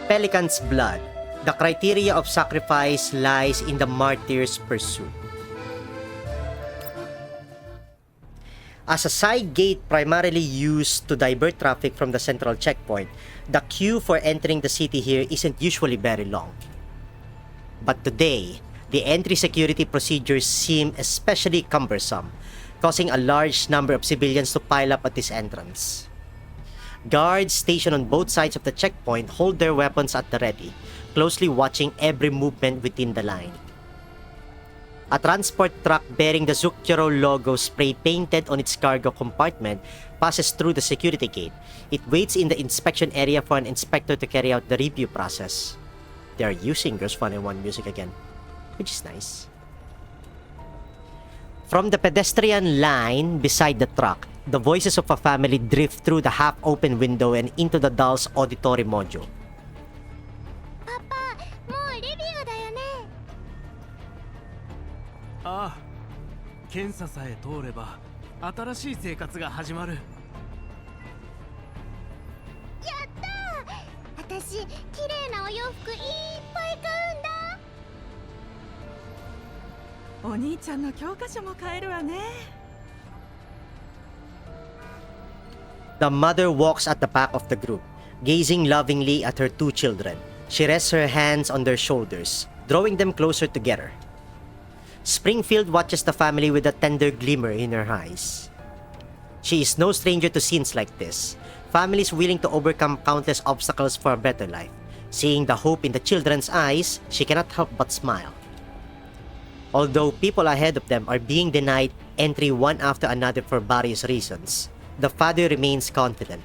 Pelican's blood. The criteria of sacrifice lies in the martyr's pursuit. As a side gate primarily used to divert traffic from the central checkpoint, the queue for entering the city here isn't usually very long. But today, the entry security procedures seem especially cumbersome, causing a large number of civilians to pile up at this entrance. Guards stationed on both sides of the checkpoint hold their weapons at the ready, closely watching every movement within the line. A transport truck bearing the Zucchero logo spray-painted on its cargo compartment passes through the security gate. It waits in the inspection area for an inspector to carry out the review process. They are using Girls 101 music again, which is nice. From the pedestrian line beside the truck, the voices of a family drift through the half-open window and into the doll's auditory module. Papa, もうレビューだよね。ああ、検査さえ通れば新しい生活が始まる。やったー。私、綺麗なお洋服いっぱい買うんだ。お兄ちゃんの教科書も買えるわね。The mother walks at the back of the group, gazing lovingly at her two children. She rests her hands on their shoulders, drawing them closer together. Springfield watches the family with a tender glimmer in her eyes. She is no stranger to scenes like this, families willing to overcome countless obstacles for a better life. Seeing the hope in the children's eyes, she cannot help but smile. Although people ahead of them are being denied entry one after another for various reasons, the father remains confident.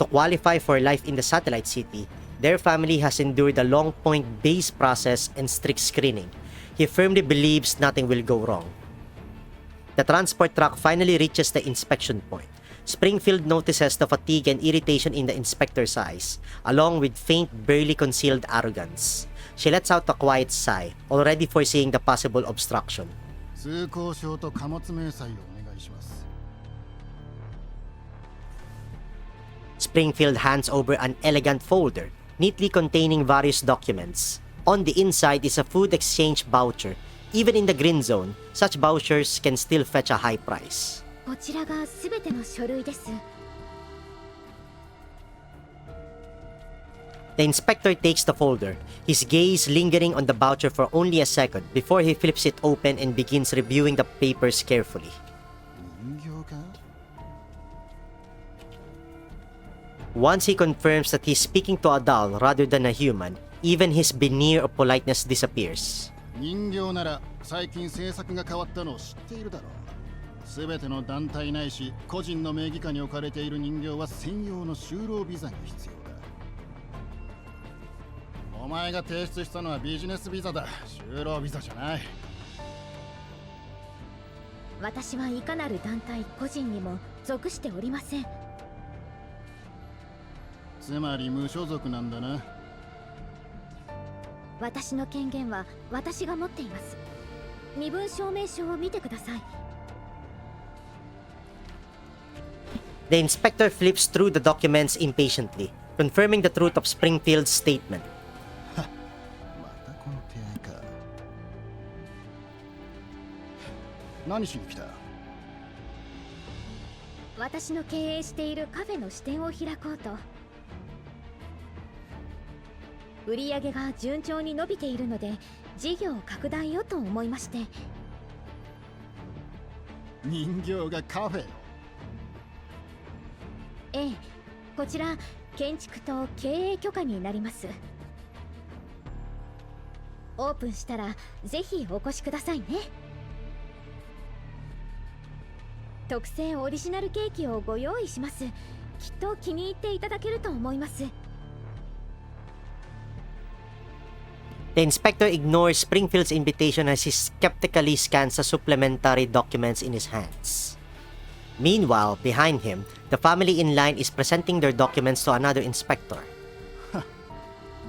To qualify for life in the satellite city, their family has endured a long point base process and strict screening. He firmly believes nothing will go wrong. The transport truck finally reaches the inspection point. Springfield notices the fatigue and irritation in the inspector's eyes, along with faint, barely concealed arrogance. She lets out a quiet sigh, already foreseeing the possible obstruction. 通行証と貨物明細をお願いします。 Springfield hands over an elegant folder, neatly containing various documents. On the inside is a food exchange voucher. Even in the green zone, such vouchers can still fetch a high price. こちらがすべての書類です。 The inspector takes the folder, his gaze lingering on the voucher for only a second before he flips it open and begins reviewing the papers carefully. 人形か？ Once he confirms that he's speaking to a doll rather than a human, even his veneer of politeness disappears. 人形なら最近政策が変わったのを知っているだろう。すべての団体ないし個人の名義下に置かれている人形は専用の就労ビザが必要だ。お前が提出したのはビジネスビザだ。就労ビザじゃない。私はいかなる団体個人にも属しておりません。つまり無所属なんだな。私の権限は私が持っています。身分証明書を見てください。 The inspector flips through the documents impatiently, confirming the truth of Springfield's statement. またこの手合いか。何しに来た？私の経営しているカフェの支店を開こうと。売り上げが順調に伸びているので事業拡大をと思いまして。人形がカフェの？ええ、こちら建築と経営許可になります。オープンしたらぜひお越しくださいね。特製オリジナルケーキをご用意します。きっと気に入っていただけると思います。 The inspector ignores Springfield's invitation as he skeptically scans the supplementary documents in his hands. Meanwhile, behind him, the family in line is presenting their documents to another inspector.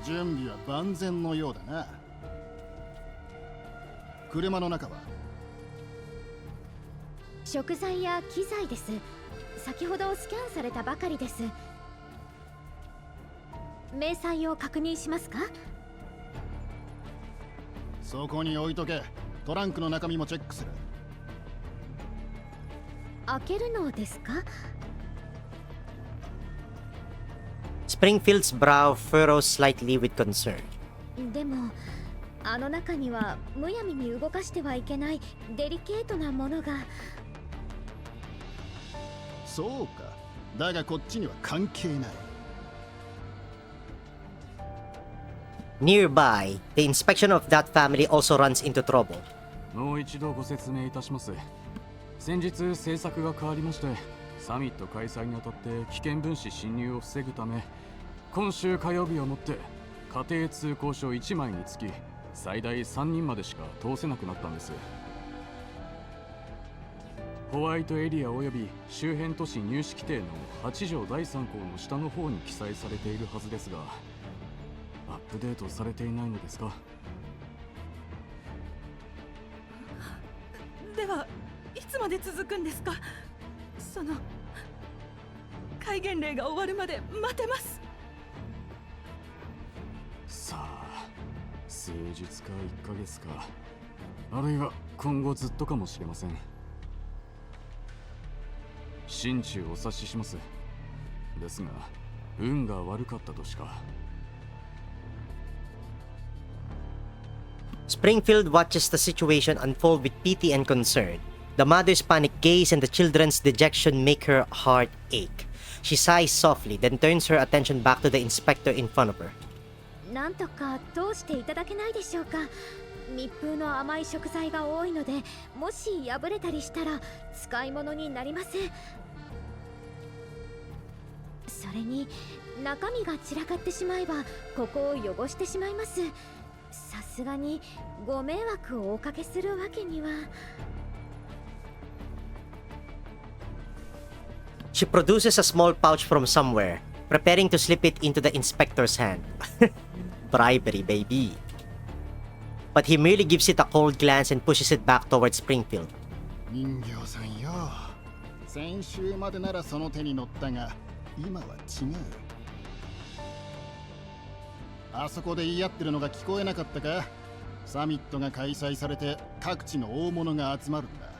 準備は万全のようだな。車の中は？食材や機材です。先ほどスキャンされたばかりです。明細を確認しますか？そこに置いとけ。トランクの中身もチェックする。開けるのですか？ Springfield's brow furrows slightly with concern. でもあの中にはむやみに動かしてはいけないデリケートなものが。そうか。だがこっちには関係ない。Nearby, the inspection of that family also runs into trouble. もう一度ご説明いたします。先日政策が変わりまして、サミット開催にあたって危険分子侵入を防ぐため、今週火曜日をもって家庭通行証1枚につき最大3人までしか通せなくなったんです。ホワイトエリア及び周辺都市入試規定の8条第3項の下の方に記載されているはずですが、アップデートされていないのですか？ではいつまで続くんですか？その戒厳令が終わるまで待てます。さあ、数日か1ヶ月か、あるいは今後ずっとかもしれません。心中お察しします。ですが運が悪かったとしか。Springfield watches the situation unfold with pity and concern. The mother's panic gaze and the children's dejection make her heart ache. She sighs softly, then turns her attention back to the inspector in front of her. なんとか通していただけないでしょうか。密封の甘い食材が多いので、もし破れたりしたら使い物になりません。それに中身が散らかってしまえばここを汚してしまいます。さすがにご迷惑をおかけするわけには。She produces a small pouch from somewhere, preparing to slip it into the inspector's hand. Bribery, baby. But he merely gives it a cold glance and pushes it back towards Springfield. 人形さんよ。先週までならその手に乗ったが、今は違う。あそこで言い合ってるのが聞こえなかったか？サミットが開催されて各地の大物が集まるんだ。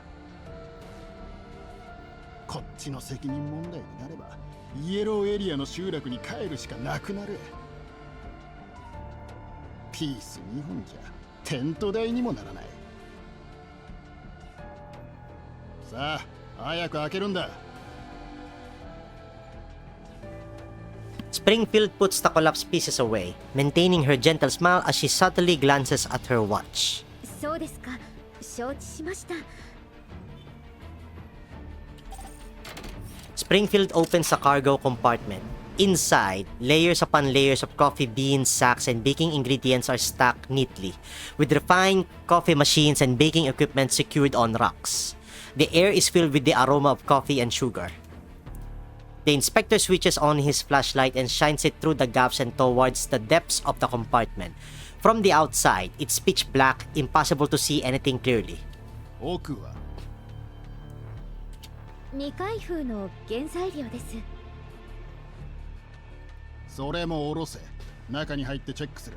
こっちの責任問題になればイエローエリアの集落に帰るしかなくなる。ピース2本じゃテント代にもならない。さあ早く開けるんだ。Springfield puts the collapsed pieces away, maintaining her gentle smile as she subtly glances at her watch. そうですか、承知しました。Springfield opens the cargo compartment. Inside, layers upon layers of coffee beans, sacks, and baking ingredients are stacked neatly, with refined coffee machines and baking equipment secured on racks. The air is filled with the aroma of coffee and sugar. The inspector switches on his flashlight and shines it through the gaps and towards the depths of the compartment. From the outside, it's pitch black, impossible to see anything clearly. 奥は未開封の原材料です。それも下ろせ。中に入ってチェックする。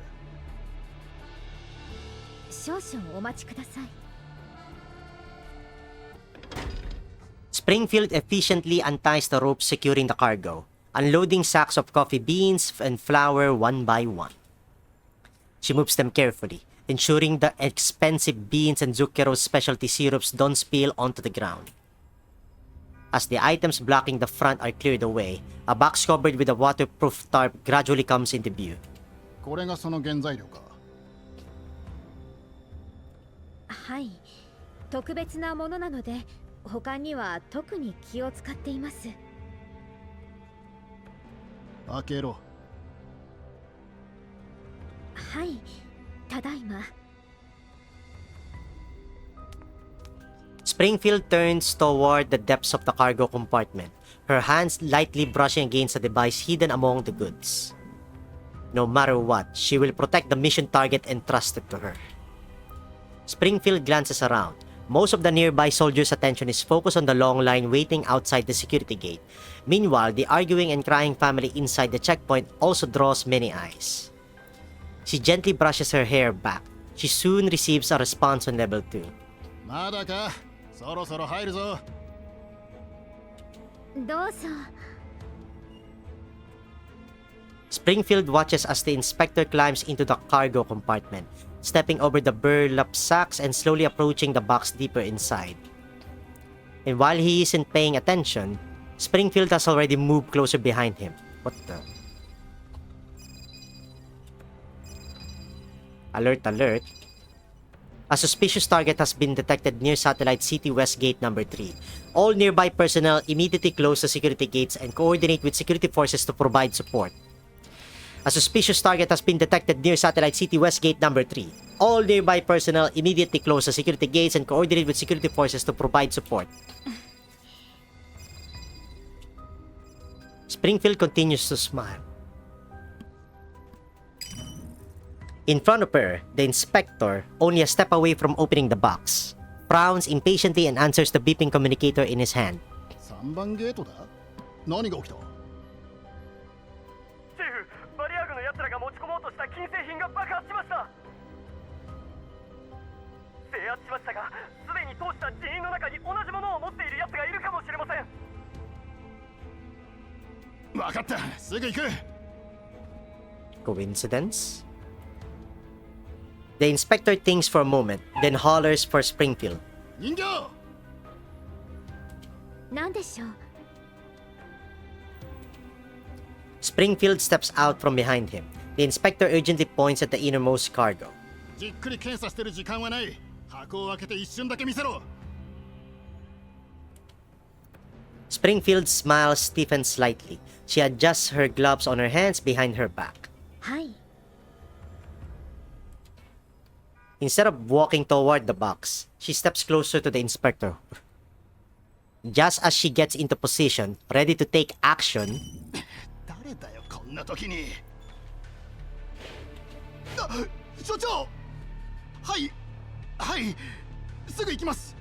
少々お待ちください。Springfield efficiently unties the ropes securing the cargo, unloading sacks of coffee beans and flour one by one. She moves them carefully, ensuring the expensive beans and Zucchero's specialty syrups don't spill onto the ground. As the items blocking the front are cleared away, a box covered with a waterproof tarp gradually comes into view. これがその原材料か。はい、特別なものなので他には特に気を使っています。開けろ。はい、ただいま。Springfield turns toward the depths of the cargo compartment, her hands lightly brushing against the device hidden among the goods. No matter what, she will protect the mission target entrusted to her. Springfield glances around, Most of the nearby soldiers' attention is focused on the long line waiting outside the security gate. Meanwhile, the arguing and crying family inside the checkpoint also draws many eyes. She gently brushes her hair back. She soon receives a response on level 2. まだか、そろそろ入るぞ。どうぞ。 Springfield watches as the inspector climbs into the cargo compartment, stepping over the burlap sacks and slowly approaching the box deeper inside. And while he isn't paying attention, Springfield has already moved closer behind him. What the? Alert, alert. A suspicious target has been detected near Satellite City West Gate number 3. All nearby personnel immediately close the security gates and coordinate with security forces to provide support. A suspicious target has been detected near Satellite City West Gate number 3. All nearby personnel immediately close the security gates and coordinate with security forces to provide support. Springfield continues to smile. In front of her, the inspector, only a step away from opening the box, frowns impatiently and answers the beeping communicator in his hand. 3番ゲートだ。何が起きた？シェフ、バリアーグの奴らが持ち込もうとした金製品が爆発しました。制圧しましたが、すでに通した人員の中に同じものを持っている奴がいるかもしれません。分かった、すぐ行く。Coincidence? The inspector thinks for a moment, then hollers for Springfield. 人形！なんでしょう。 Springfield steps out from behind him. The inspector urgently points at the innermost cargo. じっくり検査してる時間はない。箱を開けて一瞬だけ見せろ。Springfield's smile stiffens slightly. She adjusts her gloves on her hands behind her back. はい。 Instead of walking toward the box, she steps closer to the inspector. Just as she gets into position, ready to take action, 誰だよ、こんな時に。あ、所長。はい、はい、すぐ行きます。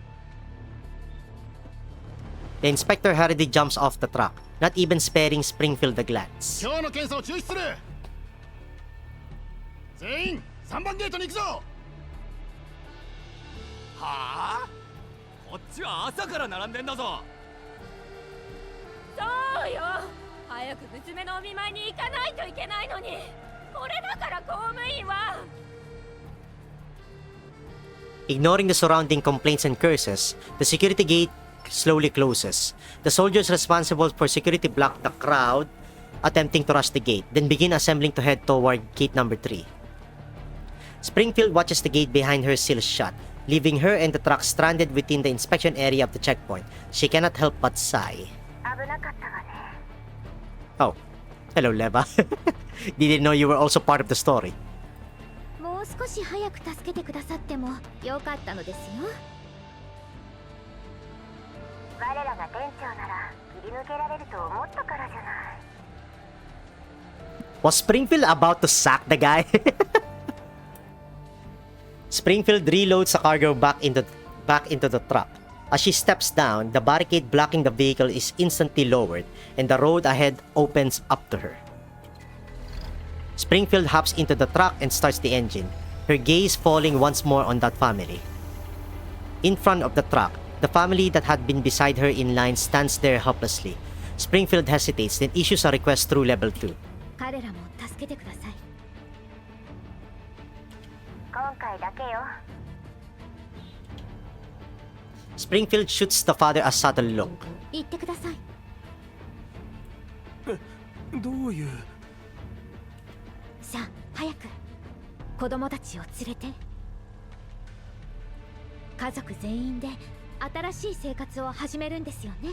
the inspector hurriedly jumps off the truck, not even sparing Springfield a glance. 今日の検査を中止する。全員3番ゲートに行くぞ。はあ？こっちは朝から並んでんだぞ。そうよ。早く娘のお見舞いに行かないといけないのに。これだから公務員は。 Ignoring the surrounding complaints and curses, the security gate slowly closes. The soldiers responsible for security block the crowd attempting to rush the gate, then begin assembling to head toward gate number 3. Springfield watches the gate behind her seal shut, leaving her and the truck stranded within the inspection area of the checkpoint. She cannot help but sigh. 危なかったわね。 Oh, hello Leva. Didn't know you were also part of the story. もう少し早く助けてくださってもよかったのですよ。我らが店長なら切り抜けられると思ったからじゃない。 Was Springfield about to sack the guy? Springfield reloads the cargo back into the truck. As she steps down, the barricade blocking the vehicle is instantly lowered, and the road ahead opens up to her. Springfield hops into the truck and starts the engine, her gaze falling once more on that family. In front of the truck, the family that had been beside her in line stands there helplessly. Springfield hesitates, then issues a request through level 2. 彼らも助けてください。今回だけよ。 Springfield shoots the father a subtle look. 言ってください。どういう。さあ、早く子供たちを連れて。家族全員で新しい生活を始めるんですよね。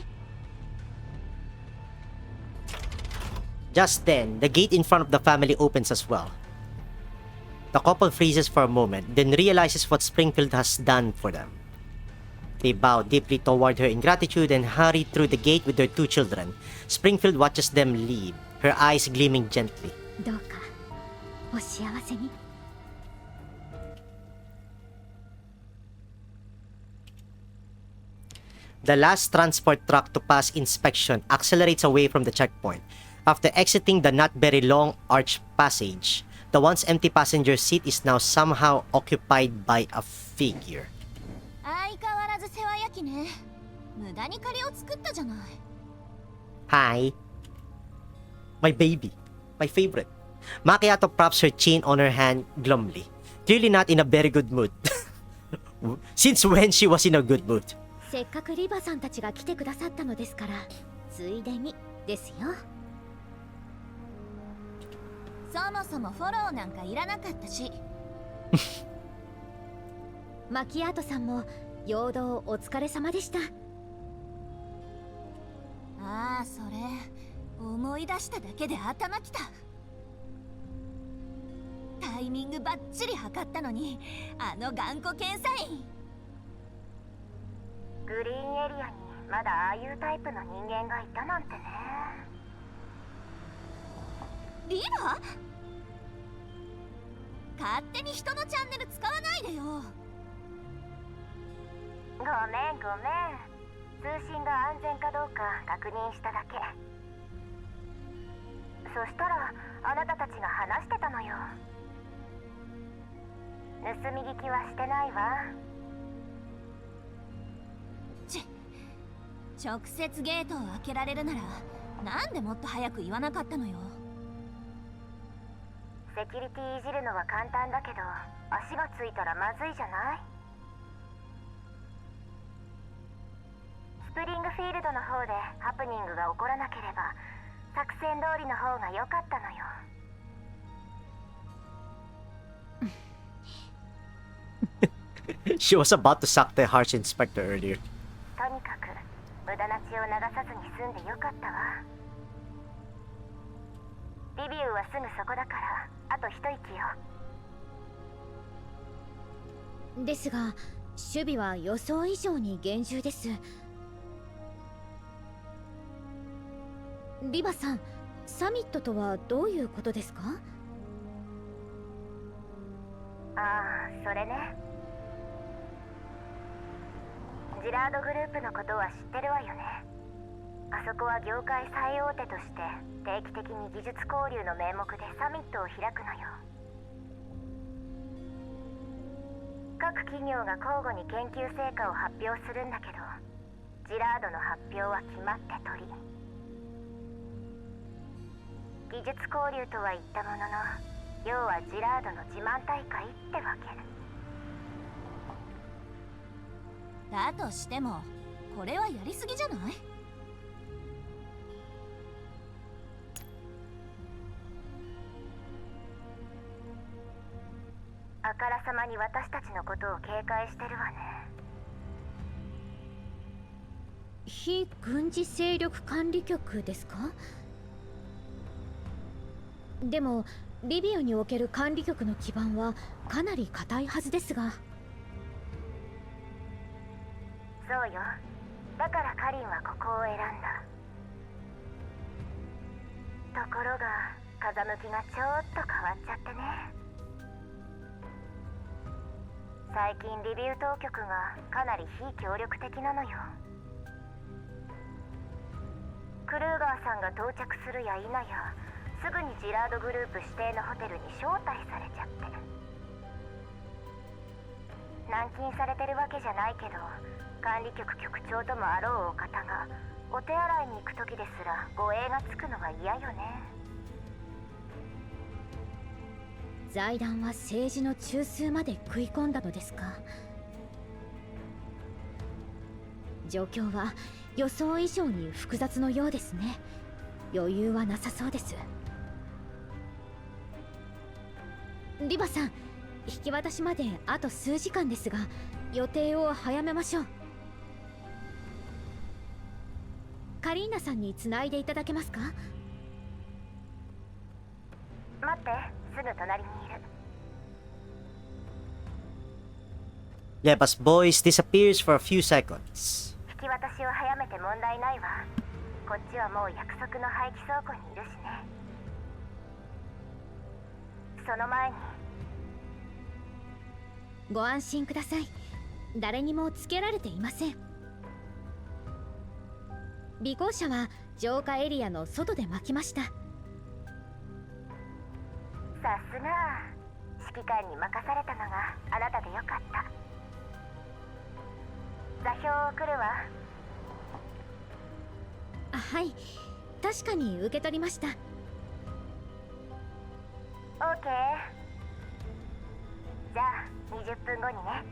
Just then, the gate in front of the family opens as well. The couple freezes for a moment, then realizes what Springfield has done for them. They bow deeply toward her in gratitude and hurry through the gate with their 2 children. Springfield watches them leave, her eyes gleaming gently. どうかお幸せに。The last transport truck to pass inspection accelerates away from the checkpoint. After exiting the not very long arched passage, the once empty passenger seat is now somehow occupied by a figure. 相変わらず世話焼きね。無駄に借りを作ったじゃない。Hi. My baby. My favorite. Macchiato props her chin on her hand glumly. Clearly not in a very good mood. Since when she was in a good mood? せっかくリバさんたちが来てくださったのですから、ついでにですよ。そもそもフォローなんかいらなかったし。マキアートさんも陽動お疲れ様でした。ああ、それ思い出しただけで頭きた。タイミングバッチリ測ったのに、あの頑固検査員。グリーンエリアにまだああいうタイプの人間がいたなんてね。リバ？勝手に人のチャンネル使わないでよ。ごめんごめん、通信が安全かどうか確認しただけ。そしたらあなたたちが話してたのよ。盗み聞きはしてないわ。直接ゲートを開けられるならなんでもっと早く言わなかったのよ。セキュリティいじるのは簡単だけど、足がついたらまずいじゃない。スプリングフィールドの方でハプニングが起こらなければ作戦通りの方が良かったのよ。She was about to sack the harsh inspector earlier. とにかく無駄な血を流さずに済んでよかったわ。リビウはすぐそこだから、あと一息よ。ですが守備は予想以上に厳重です。リバさん、サミットとはどういうことですか？ああ、それね。ジラードグループのことは知ってるわよね。あそこは業界最大手として定期的に技術交流の名目でサミットを開くのよ。各企業が交互に研究成果を発表するんだけど、ジラードの発表は決まって取り。技術交流とは言ったものの、要はジラードの自慢大会ってわけ。だとしてもこれはやりすぎじゃない？あからさまに私たちのことを警戒してるわね。非軍事勢力管理局ですか？でもリビアにおける管理局の基盤はかなり固いはずですが。そうよ。だからカリンはここを選んだ。ところが風向きがちょっと変わっちゃってね。最近リビウ当局がかなり非協力的なのよ。クルーガーさんが到着するや否や、すぐにジラードグループ指定のホテルに招待されちゃって。軟禁されてるわけじゃないけど、管理局局長ともあろうお方がお手洗いに行く時ですら護衛がつくのは嫌よね。財団は政治の中枢まで食い込んだのですか？状況は予想以上に複雑のようですね。余裕はなさそうです。リバさん、引き渡しまであと数時間ですが、予定を早めましょう。カリーナさんに繋いでいただけますか？待って、すぐ隣にいる。 Lepa's voice disappears for a few seconds. 引き渡しを早めて問題ないわ。こっちはもう約束の廃棄倉庫にいるしね。その前にご安心ください。誰にもつけられていません。尾行車は浄化エリアの外で巻きました。さすが指揮官に任されたのがあなたでよかった。座標を送るわ。はい、確かに受け取りました。 OK。 じゃあ20分後にね。